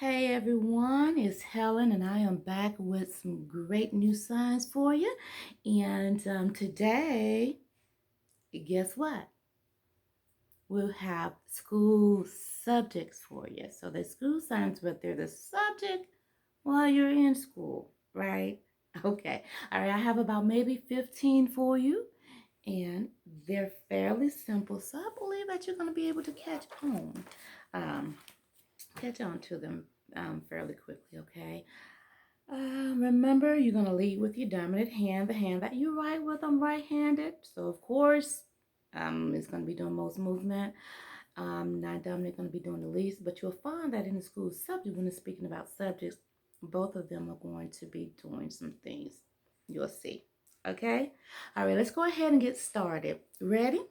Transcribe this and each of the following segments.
Hey everyone, it's Helen and I am back with some great new signs for you. And today, guess what? We'll have school subjects for you. So the school signs, but they're the subject while you're in school, right? Okay. All right, I have about maybe 15 for you. And they're fairly simple. So I believe that you're going to be able to um, catch on to them fairly quickly, okay? Remember, you're going to lead with your dominant hand, the hand that you write with. I'm right-handed, so of course, it's going to be doing most movement. Non-dominant going to be doing the least, but you'll find that in the school subject, when it's speaking about subjects, both of them are going to be doing some things. You'll see. Okay? All right, let's go ahead and get started. Ready?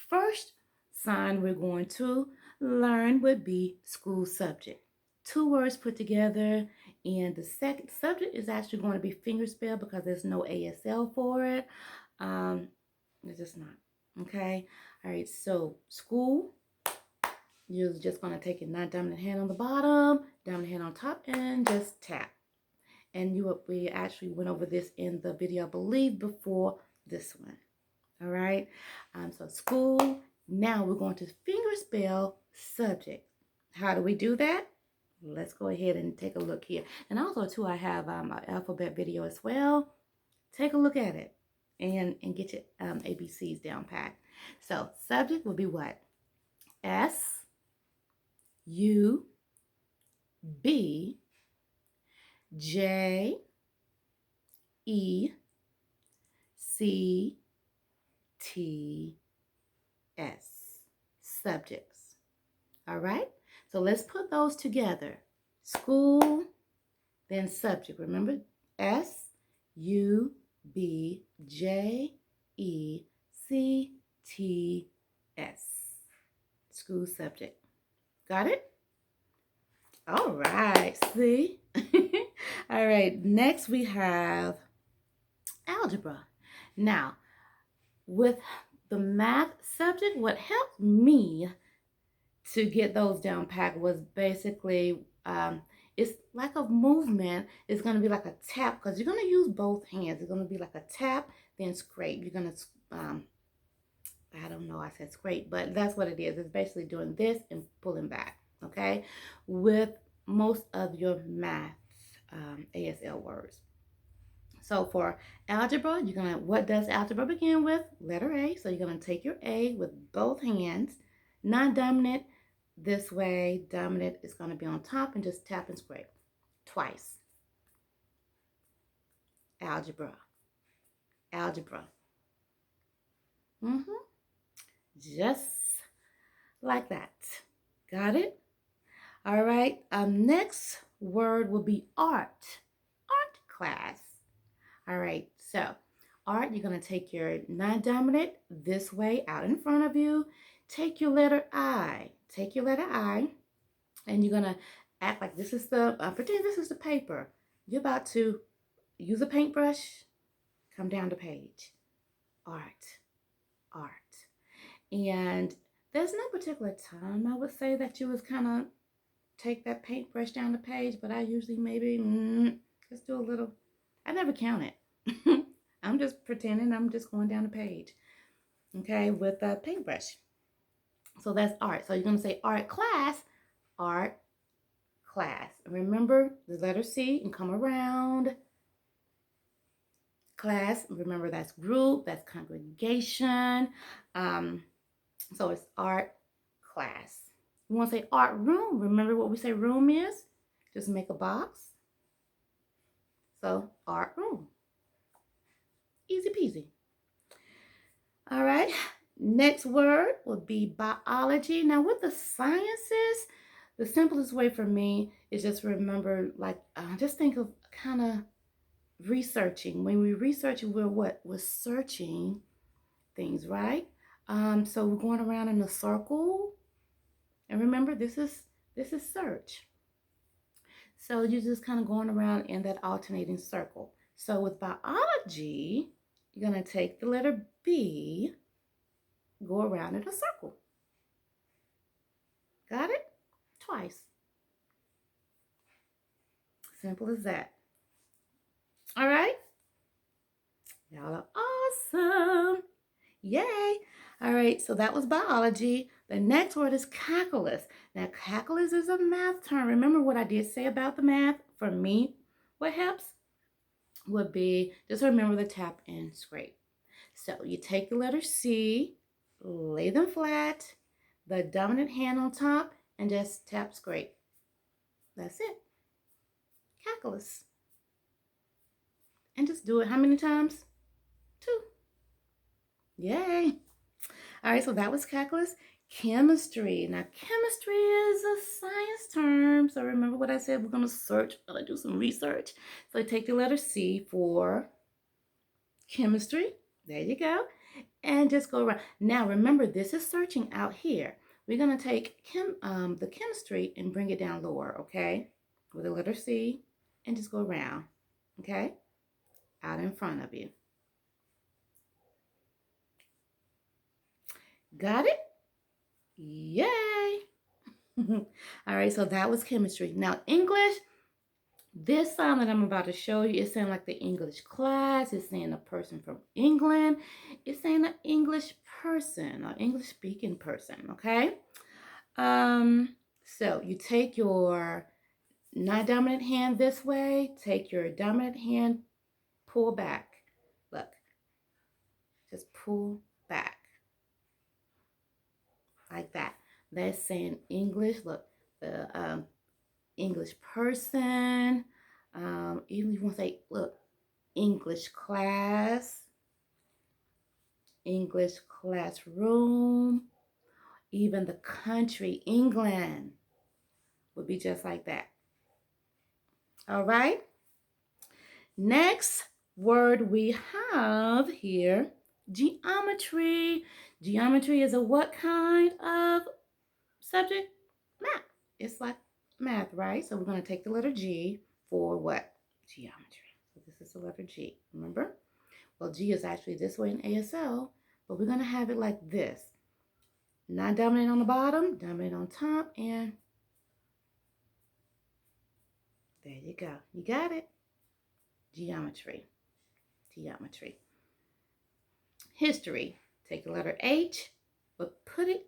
First sign we're going to learn would be school subject. Two words put together, and the second subject is actually going to be fingerspell because there's no ASL for it. It's just not. Okay. All right. So school, you're just going to take your non-dominant hand on the bottom, dominant hand on top, and just tap. And we actually went over this in the video, I believe, before this one. All right. So school. Now we're going to fingerspell subject. How do we do that? Let's go ahead and take a look here. And also, too, I have an alphabet video as well. Take a look at it and get your ABCs down pat. So subject will be what? S U B J E C T S. Subjects. All right? So let's put those together. School, then subject. Remember? S U B J E C T S. School subject. Got it? All right. See? All right. Next we have algebra. Now, with the math subject, what helped me to get those down pat was basically it's like a movement. It's going to be like a tap because you're going to use both hands. It's going to be like a tap, then scrape. You're going to I don't know, I said scrape, but that's what it is. It's basically doing this and pulling back, okay, with most of your math ASL words. So for algebra, what does algebra begin with? Letter A. So you're going to take your A with both hands, non-dominant this way, dominant is going to be on top, and just tap and scrape twice. Algebra. Algebra. Just like that. Got it? All right. Next word will be art. Art class. All right. So art, you're going to take your non-dominant this way out in front of you. Take your letter I. Take your letter I, and you're going to act like this is pretend this is the paper. You're about to use a paintbrush, come down the page. Art. Art. And there's no particular time I would say that you was kind of take that paintbrush down the page, but I usually maybe just do a little. I never count it. I'm just pretending I'm just going down the page, okay, with a paintbrush. So that's art. So you're going to say art class, art class. Remember the letter C and come around. Class, remember that's group, that's congregation. So it's art class. You want to say art room. Remember what we say room is? Just make a box. So art room. Easy peasy. All right. Next word would be biology. Now with the sciences, the simplest way for me is just remember, just think of kind of researching. When we research, we're what? We're searching things, right? So we're going around in a circle. And remember, this is search. So you're just kind of going around in that alternating circle. So with biology, you're going to take the letter B, go around in a circle. Got it? Twice. Simple as that. All right? Y'all are awesome. Yay. All right, so that was biology. The next word is calculus. Now, calculus is a math term. Remember what I did say about the math? For me, what helps would be just remember the tap and scrape. So you take the letter C, lay them flat, the dominant hand on top, and just tap scrape. That's it. Calculus. And just do it how many times? 2. Yay. All right, so that was calculus. Chemistry. Now, chemistry is a science term. So remember what I said? We're going to search, do some research. So take the letter C for chemistry. There you go. And just go around. Now, remember, this is searching out here. We're going to take the chemistry and bring it down lower, okay? With the letter C and just go around, okay? Out in front of you. Got it? Yay! All right, so that was chemistry. Now, English, this sound that I'm about to show you is saying like the English class. It's saying a person from England. It's saying an English person, an English speaking person, okay? So you take your non-dominant hand this way, take your dominant hand, pull back. Look, just pull back like that. That's saying English. Look, the English person. Even if you want to say, look, English class, English classroom, even the country, England, would be just like that. All right. Next word we have here, geometry. Geometry is a what kind of subject? Math. It's like math, right? So we're going to take the letter G for what? Geometry. So this is the letter G, remember? Well, G is actually this way in ASL, but we're going to have it like this. Non-dominant on the bottom, dominant on top, and there you go. You got it. Geometry. Geometry. History. Take the letter H, but put it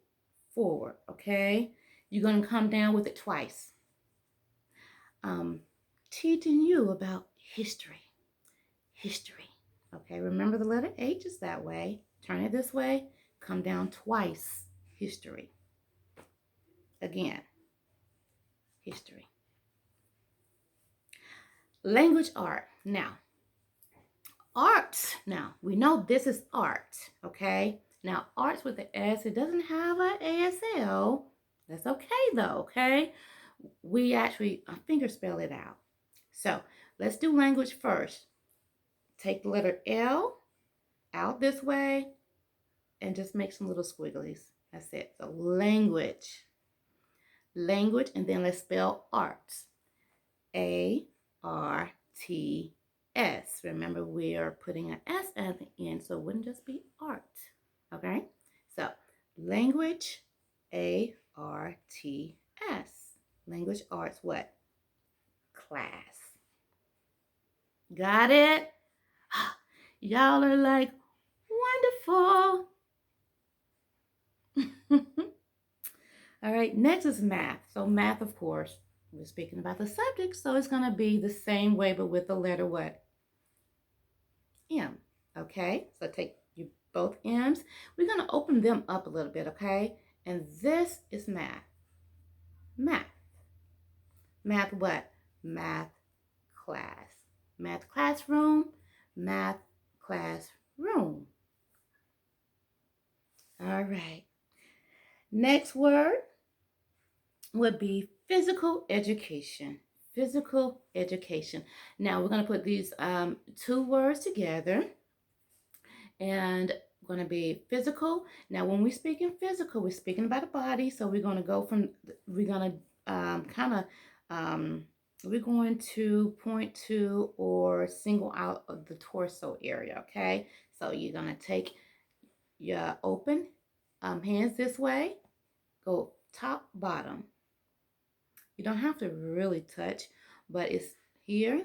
forward, okay? You're going to come down with it twice. Teaching you about history. History. Okay, remember the letter H is that way. Turn it this way. Come down twice. History. Again. History. Language art. Now, arts. Now, we know this is art, okay? Now, arts with the S, it doesn't have an ASL. That's okay, though, okay? We actually finger spell it out. So, let's do language first. Take the letter L out this way and just make some little squigglies. That's it. So, language. Language, and then let's spell arts. A-R-T-S. Remember, we are putting an S at the end, so it wouldn't just be art. Okay? So, language, A-R-T-S. Language arts, what? Class. Got it? Y'all are like, wonderful. All right, next is math. So, math, of course, we're speaking about the subject, so it's going to be the same way, but with the letter what? M. Okay, so take you both M's. We're going to open them up a little bit, okay? And this is math. Math. Math what? Math class. Math classroom. Math classroom. All right. Next word would be physical education. Physical education. Now we're going to put these two words together, and we're going to be physical. Now when we speak in physical, we're speaking about a body, so we're going to go from, we're going to we're going to point to or single out of the torso area, okay? So you're going to take your open hands this way, go top, bottom. You don't have to really touch, but it's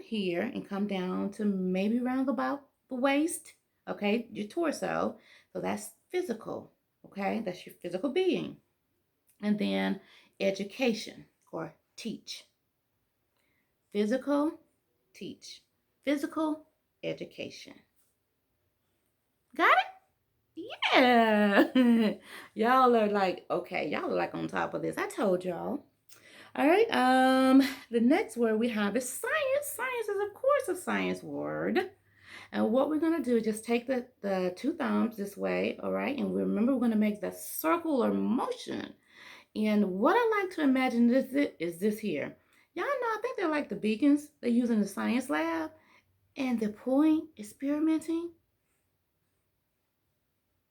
here, and come down to maybe round about the waist, okay, your torso. So that's physical, okay, that's your physical being. And then education or teach. Physical, teach. Physical, education. Got it? Yeah. Y'all are like, okay, y'all are like on top of this. I told y'all. All right. The next word we have is science. Science is, of course, a science word. And what we're gonna do is just take the two thumbs this way, all right? And remember, we're gonna make the circular motion. And what I like to imagine is this here. Y'all know, I think they're like the beacons they use in the science lab. And the point, experimenting,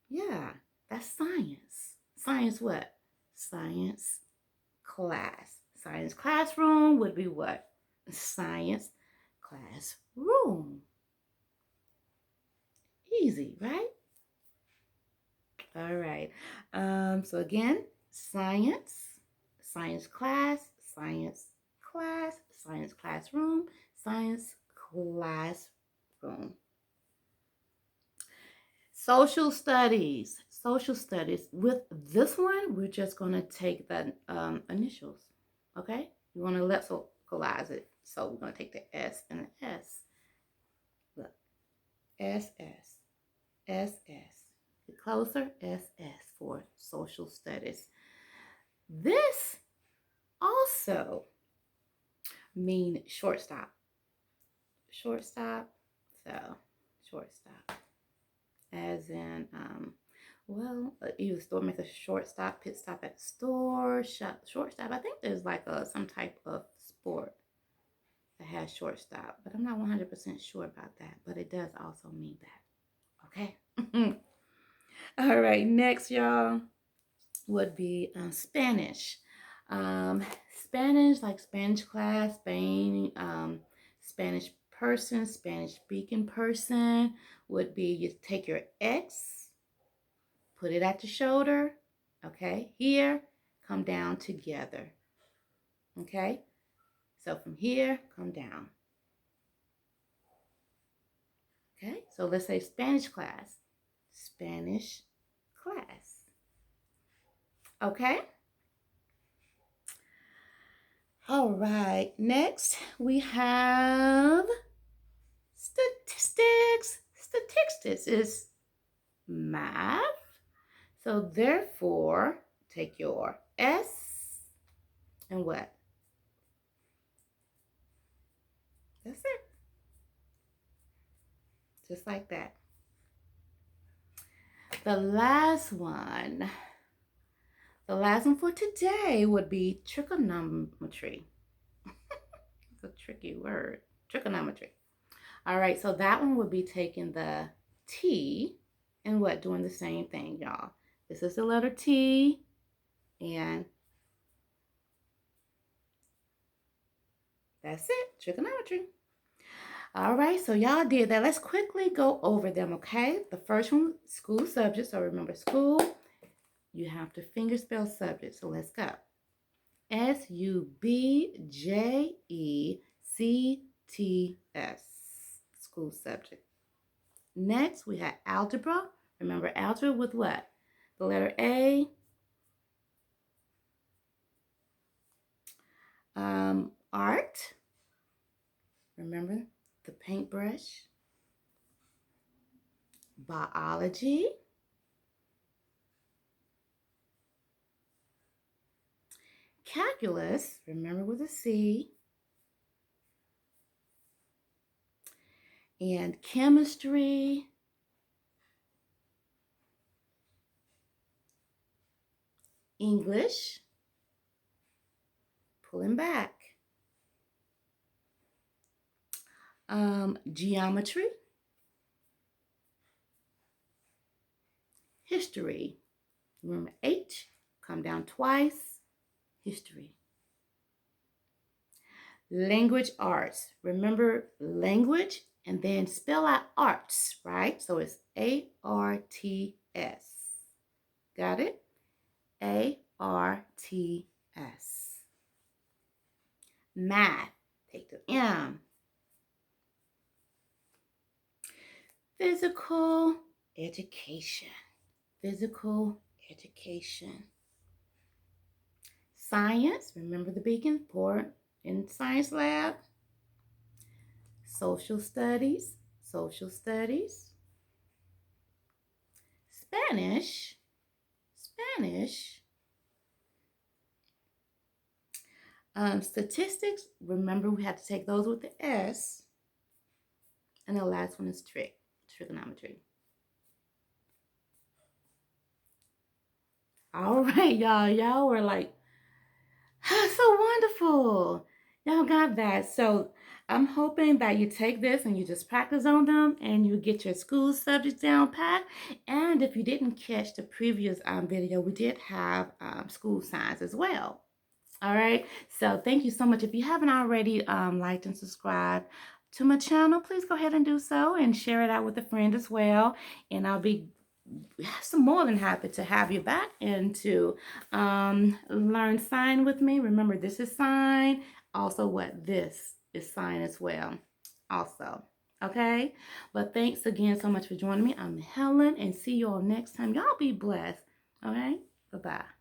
yeah, that's science. Science what? Science class. Science classroom would be what? Science classroom. Easy, right? All right. So again, science, science class, science class, science classroom, science classroom. Social studies. Social studies. With this one, we're just going to take the initials. Okay? You want to lexicalize it. So we're going to take the S and the S. Look. S, S. S, S. Get closer. S, S for social studies. This also mean shortstop. Shortstop. So, shortstop. As in, well, either store makes a shortstop, pit stop at the store, shortstop. I think there's like some type of sport that has shortstop, but I'm not 100% sure about that. But it does also mean that. Okay. All right. Next, y'all, would be Spanish. Spanish, like Spanish class, Spain, Spanish person, Spanish speaking person would be you take your X, put it at the shoulder, okay? Here, come down together, okay? So from here, come down, okay? So let's say Spanish class, Spanish class, okay? All right, next we have statistics. Statistics is math. So therefore, take your S and what? That's it. Just like that. The last one for today would be trigonometry. It's a tricky word. Trigonometry. All right, so that one would be taking the T and what? Doing the same thing, y'all. This is the letter T, and that's it. Trigonometry. All right, so y'all did that. Let's quickly go over them, okay? The first one, school subject. So remember, school, you have to finger spell subject. So let's go. SUBJECTS, school subject. Next, we have algebra. Remember, algebra with what? The letter A. Art. Remember the paintbrush. Biology. Calculus, remember with a C. And chemistry. English. Pulling back. Geometry. History. Remember H, come down twice. History. Language arts. Remember language and then spell out arts, right? So it's ARTS. Got it? ARTS. Math. Take the M. physical education. Physical education. Science, remember the beacon, pour in science lab. Social studies, social studies. Spanish, Spanish. Statistics, remember we had to take those with the S. And the last one is trigonometry. All right, y'all. Y'all were like, so wonderful. Y'all got that. So I'm hoping that you take this and you just practice on them and you get your school subjects down pat. And if you didn't catch the previous video, we did have school science as well. All right. So thank you so much. If you haven't already liked and subscribed to my channel, please go ahead and do so and share it out with a friend as well. And I'll be more than happy to have you back and to learn sign with me. Remember, this is sign. Also, what this is sign as well. Also, okay. But thanks again so much for joining me. I'm Helen, and see you all next time. Y'all be blessed. Okay. Bye bye.